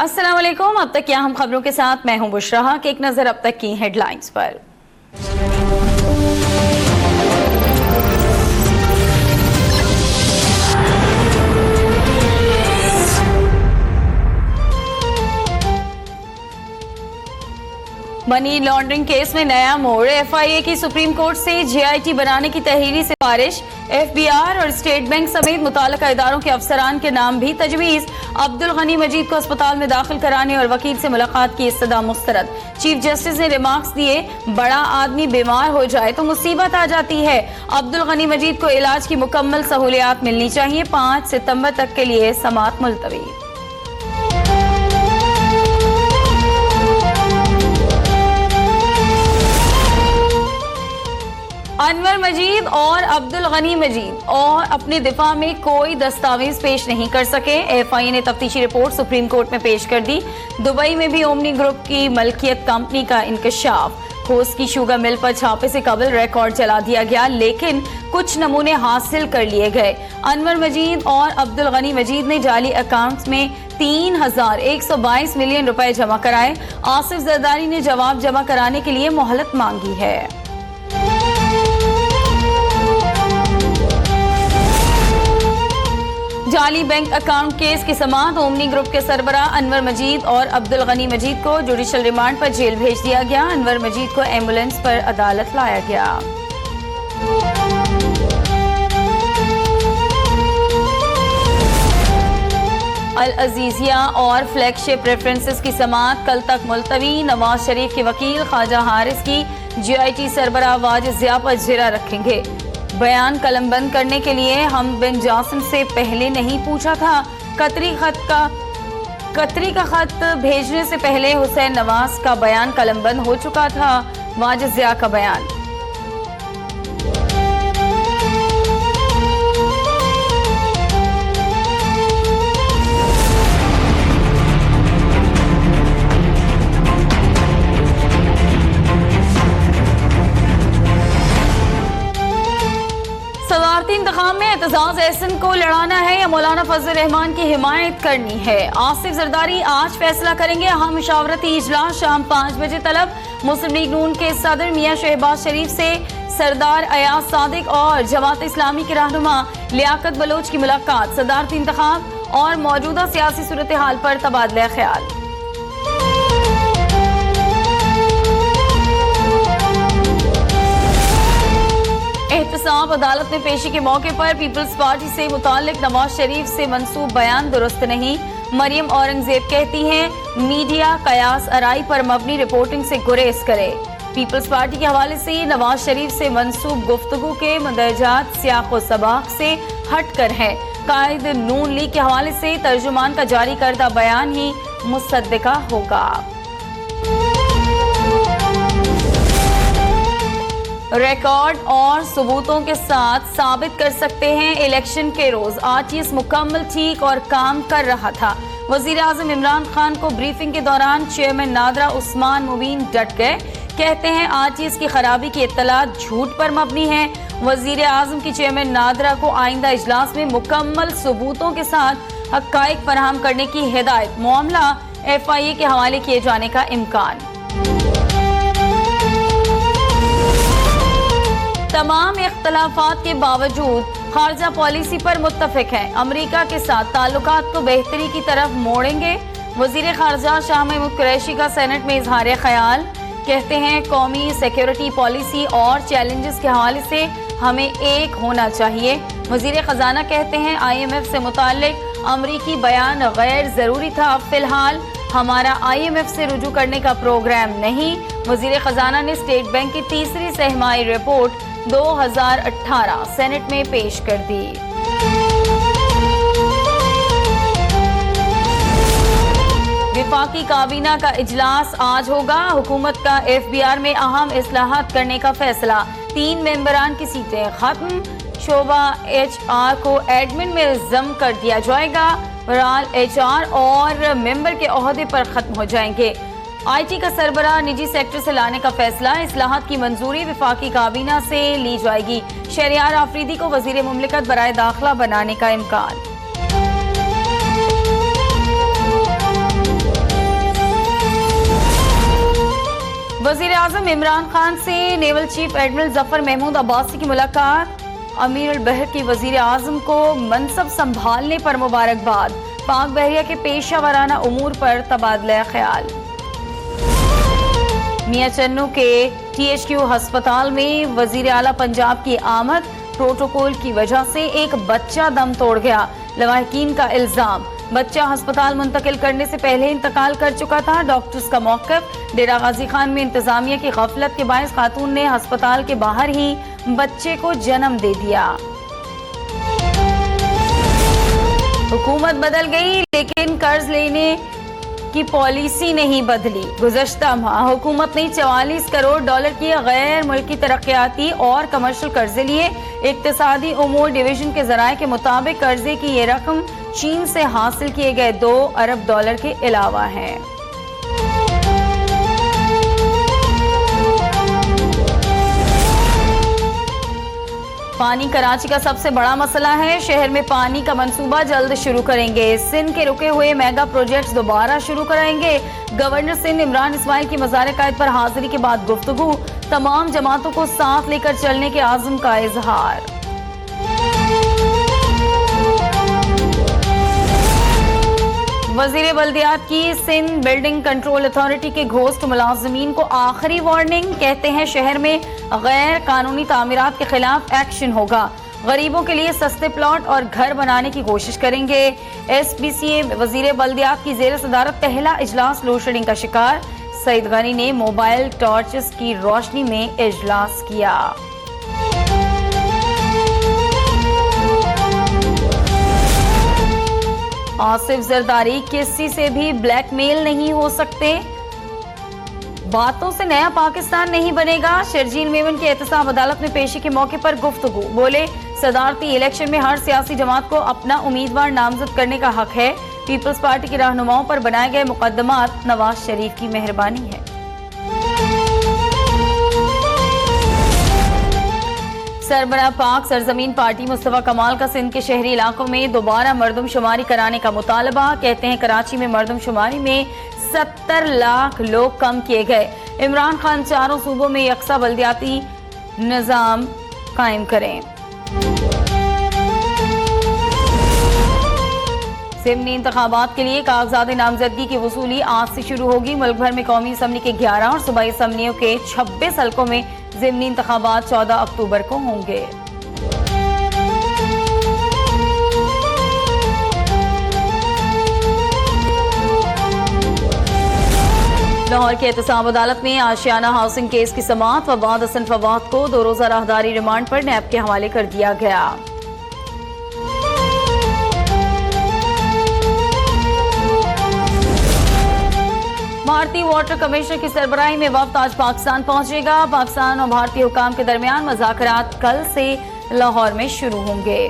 अस्सलाम वालेकुम। अब तक यहाँ हम खबरों के साथ मैं हूं बुशरा। कि एक नजर अब तक की हेडलाइंस पर। मनी लॉन्ड्रिंग केस में नया मोड़। FIA की सुप्रीम कोर्ट से JIT बनाने की तहरीरी सिफारिश। FBR और स्टेट बैंक समेत मुताल्लिका इदारों के अफसरान के नाम भी तजवीज। अब्दुल गनी मजीद को अस्पताल में दाखिल कराने और वकील से मुलाकात की इस्तदा मुस्तरद। चीफ जस्टिस ने रिमार्क्स दिए, बड़ा आदमी बीमार हो जाए तो मुसीबत आ जाती है। अब्दुल गनी मजीद को इलाज की मुकम्मल सहूलियात मिलनी चाहिए। 5 सितंबर तक के लिए समाअत मुलतवी। अनवर मजीद और अब्दुल गनी मजीद और अपने दिफा में कोई दस्तावेज पेश नहीं कर सके। FIA ने तफ्तीशी रिपोर्ट सुप्रीम कोर्ट में पेश कर दी। दुबई में भी ओमनी ग्रुप की मलकियत कंपनी का इंकशाफ। होस्ट की शुगर मिल पर छापे से कबल रिकॉर्ड चला दिया गया, लेकिन कुछ नमूने हासिल कर लिए गए। अनवर मजीद और अब्दुल गनी मजीद ने जाली अकाउंट्स में 3122 मिलियन रुपए जमा कराए। आसिफ जरदारी ने जवाब जमा कराने के लिए मोहलत मांगी है। जाली बैंक अकाउंट केस की समाअत। ओमनी ग्रुप के सरबराह अनवर मजीद और अब्दुल गनी मजीद को जुडिशल रिमांड पर जेल भेज दिया गया। अनवर मजीद को एम्बुलेंस पर अदालत लाया गया। अल अजीजिया और फ्लैगशिप रेफरेंसेस की समाअत कल तक मुलतवी। नवाज शरीफ के वकील ख्वाजा हारिस की JIT सरबराह वाजिद जिया पर जिरा रखेंगे। बयान कलमबंद करने के लिए हम बिन जासिम से पहले नहीं पूछा था। कतरी का खत भेजने से पहले हुसैन नवाज का बयान कलमबंद हो चुका था। वाजिद जिया का बयान। सदारती इंतखाब में एतजाज एहसन को लड़ाना है या मौलाना फजल रहमान की हिमायत करनी है। आसिफ जरदारी आज फैसला करेंगे। अहम मुशावरती इजलास शाम 5 बजे तलब। मुस्लिम लीग नून के सदर मियां शहबाज शरीफ से सरदार अयाज सादिक और जमात इस्लामी के रहनुमा लियाकत बलोच की मुलाकात। सदारती इंतखाब और मौजूदा सियासी सूरत हाल पर तबादला ख्याल। एहतसाब अदालत में पेशी के मौके पर पीपल्स पार्टी से मुताल्लिक नवाज शरीफ से मंसूब बयान दुरुस्त नहीं। मरियम औरंगजेब कहती हैं मीडिया कयास अराई पर मबनी रिपोर्टिंग से गुरेज करे। पीपल्स पार्टी के हवाले से नवाज शरीफ से मंसूब गुफ्तगू के मंदरजात सियाक़ो सबाक से हट कर है। कायद नून लीग के हवाले से तर्जुमान का जारी करदा बयान ही मुसद्दिका होगा। रिकॉर्ड और सबूतों के साथ साबित कर सकते हैं इलेक्शन के रोज RTS मुकम्मल ठीक और काम कर रहा था। वजीर आजम इमरान खान को ब्रीफिंग के दौरान चेयरमैन नादरा उस्मान मुबीन डट गए। कहते हैं RTS की खराबी की इत्तलात झूठ पर मबनी है। वजीर आजम की चेयरमैन नादरा को आइंदा इजलास में मुकम्मल सबूतों के साथ हक़ाइक़ फराहम करने की हिदायत। मामला FIA के हवाले किए जाने का इम्कान। तमाम इख्तलाफात के बावजूद खारजा पॉलिसी पर मुत्तफिक हैं। अमरीका के साथ ताल्लुकात को बेहतरी की तरफ मोड़ेंगे। वजीर खारजा शाह महमूद कुरैशी का सेनेट में इजहार ख्याल। कहते हैं कौमी सिक्योरिटी पॉलिसी और चैलेंजेस के हवाले से हमें एक होना चाहिए। वजीर खजाना कहते हैं IMF से मुताल्लिक अमरीकी बयान गैर जरूरी था। फिलहाल हमारा IMF से रुजू करने का प्रोग्राम नहीं। वजीर खजाना ने स्टेट बैंक की तीसरी सहमाई रिपोर्ट 2018 सेनेट में पेश कर दी। विफाकी काबीना का इजलास आज होगा। हुकूमत का FBR में अहम इस्लाहात करने का फैसला। 3 मेंबरान की सीटें खत्म। शोबा HR को एडमिन में जम कर दिया जाएगा। बहरहाल HR और मेंबर के ओहदे पर खत्म हो जाएंगे। IT का सरबराह निजी सेक्टर से लाने का फैसला। इस्लाहात की मंजूरी विफाकी काबीना से ली जाएगी। शहरियार आफरीदी को वजीर मुमलिकत बराए दाखिला बनाने का इम्कान। वजीर आजम इमरान खान से naval chief admiral Zafar Mahmood Abbasi की मुलाकात। अमीर अल बहर की वजीर आजम को मनसब संभालने पर मुबारकबाद। पाक बहरिया के पेशा वराना उमूर पर तबादला ख्याल। मियां चन्नू के THQ अस्पताल में वजीर आला पंजाब की आमद। प्रोटोकॉल की वजह से एक बच्चा दम तोड़ गया, लवाहिकीन का इल्जाम। बच्चा अस्पताल मुंतकिल करने से पहले इंतकाल कर चुका था। डॉक्टर्स का मौक़िफ़। डेरा गाजी खान में इंतजामिया की गफलत के बायस खातून ने अस्पताल के बाहर ही बच्चे को जन्म दे दिया। हुकूमत बदल गई लेकिन कर्ज लेने की पॉलिसी नहीं बदली। गुज़श्ता माह हुकूमत ने 44 करोड़ डॉलर की गैर मुल्की तरक्याती और कमर्शियल कर्जे लिए। इक्तिसादी उमूर डिवीजन के ज़राए के मुताबिक कर्जे की ये रकम चीन से हासिल किए गए 2 अरब डॉलर के अलावा है। पानी कराची का सबसे बड़ा मसला है। शहर में पानी का मंसूबा जल्द शुरू करेंगे। सिंध के रुके हुए मेगा प्रोजेक्ट्स दोबारा शुरू कराएंगे। गवर्नर सिंध इमरान इस्माइल की मज़ार-ए-कायद पर हाजिरी के बाद गुफ्तगू। तमाम जमातों को साथ लेकर चलने के आज़म का इजहार। वजीर बल्दियात की सिंध बिल्डिंग कंट्रोल अथॉरिटी के घोस्ट मुलाजमीन को आखिरी वार्निंग। कहते हैं शहर में गैर कानूनी तामीरात के खिलाफ एक्शन होगा। गरीबों के लिए सस्ते प्लॉट और घर बनाने की कोशिश करेंगे। SBCA वजीर बल्दियात की जेर सदारत पहला इजलास लोड शेडिंग का शिकार। सईद गनी ने मोबाइल टॉर्चेस की रोशनी में इजलास किया। आसिफ जरदारी किसी से भी ब्लैकमेल नहीं हो सकते। बातों से नया पाकिस्तान नहीं बनेगा। शर्जील मेमन की एहतसाब अदालत में पेशी के मौके पर गुफ्तगू। बोले सदारती इलेक्शन में हर सियासी जमात को अपना उम्मीदवार नामजद करने का हक है। पीपल्स पार्टी के रहनुमाओं पर बनाए गए मुकदमात नवाज शरीफ की मेहरबानी है। सरबराह पाक सरजमीन पार्टी मुस्तफा कमाल का सिंध के शहरी इलाकों में दोबारा मरदमशुमारी कराने का मुतालबा। कहते हैं कराची में मरदमशुमारी में 70 लाख लोग कम किए गए। इमरान खान चारों सूबों में यकसा बल्दियाती निज़ाम कायम करें। ज़िमनी इंतखाबात के लिए कागजात नामजदगी की वसूली आज से शुरू होगी। मुल्क भर में कौमी असम्बली के 11 और सूबाई असम्बलियों के 26 हल्कों में ज़िमनी इंतखाबात 14 अक्टूबर को होंगे। लाहौर की एहतसाब अदालत में आशियाना हाउसिंग केस की समाअत। फवाद हसन फवाद को 2 रोज़ा राहदारी रिमांड पर नैब के हवाले कर दिया गया। भारतीय वाटर कमिश्नर की सरबराही में वफ्द आज पाकिस्तान पहुंचेगा। पाकिस्तान और भारतीय हुकाम के दरमियान मुज़ाकरात कल से लाहौर में शुरू होंगे।